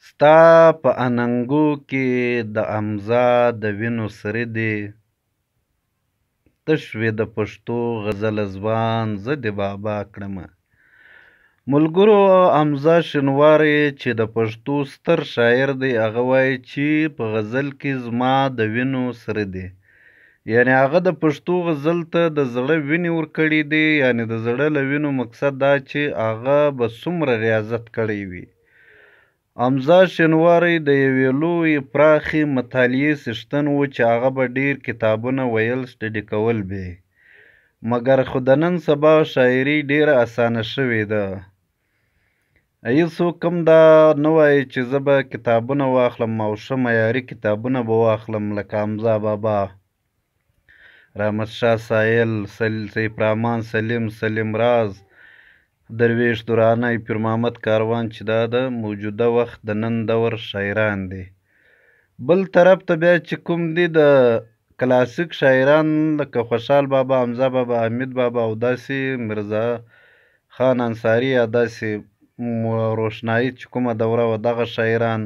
ستا په اننګو کې د امزا د وینو سرې دي، تش وې د پښتو غزله ځوان زه دې بابا کړمه. ملګرو امزا شینواری چې د پښتو ستر شاعر دی، هغه وایي چې په غزل کې زما د وینو سره دی. یعنی هغه د پښتو غزل ته د زړه وینې ورکړي دي. یعنی د زړه له وینو مقصد دا چې هغه به څومره ریاضت کړی وي. امزا شینواری د یوې لویې پراخې مطالعې څښتن و چې هغه به ډېر کتابونه ویل سټډي کول به، مګر خو د نن سبا شاعري ډېره اسانه شوې ده. هېڅوک هم دا نه وایي چې زه به کتابونه واخلم او ښه معیاري کتابونه به واخلم، لکه حمزه بابا، رحمت شاه سایل، سیف رحمان سلیم، سلیم راز، درویش درانی، پیر محمد کاروان چې دا د موجوده وخت د نن دور شاعران دي. بل طرف ته بیا چې کوم دي د کلاسیک شاعران لکه خوشحال بابا، حمزه بابا، حمید بابا او داسې مرزا خان انصاري یا داسې روشنایي چې کومه دوره وه دغه شاعران.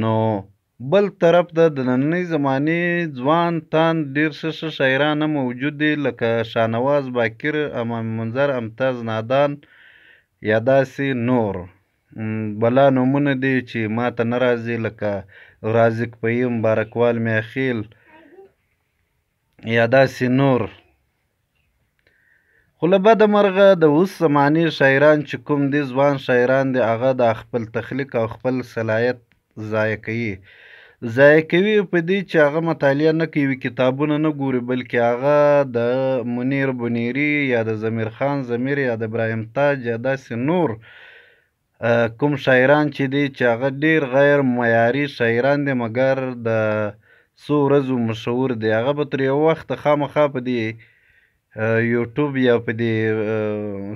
نو بل طرف ته د نننۍ زمانې ځوان تان ډېر ښه شاعران هم موجود دي، لکه شاهنواز باکر، امام منظر، ممتاز نادان یا داسې نور بلا نومونه دي چې ما ته نه راځي، لکه رازق پهیم، مبارکوال میاخیل یا داسې نور. خو له بده مرغه د اوس زمانې شاعران چې کوم دي، ځوان شاعران دي، هغه د خپل تخلیق او خپل صلاحیت ضایع کوي په دې چې هغه مطالعه نه کوي، کتابونه نه ګوري، بلکې هغه د منیر بنیري یا د ضمیر خان ضمیر یا د ابراهیم تاج یا داسې نور کوم شاعران چې دي چې هغه ډېر غیر معیاري شاعران دي، مګر د څو ورځو مشهور دي. هغه به تر یو وخته خامخا په دې یوټیوب یا په دې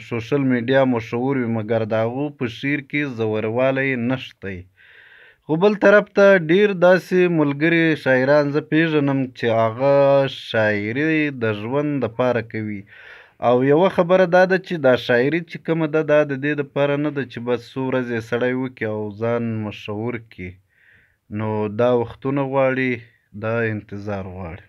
سوشل میډیا مشهور وي، مګر د هغو په شعر کې زوروالی نشته. خو بل طرف ته ډېر داسې ملګري شاعران زه پیژنم چې هغه شاعري د ژوند دپاره کوي، او یوه خبره دا ده چې دا شاعري چې کومه ده دا د دې دپاره نه ده چې بس څو ورځې سړی وکړي او ځان مشهور کړي. نو دا وختونه غواړي، دا انتظار غواړي.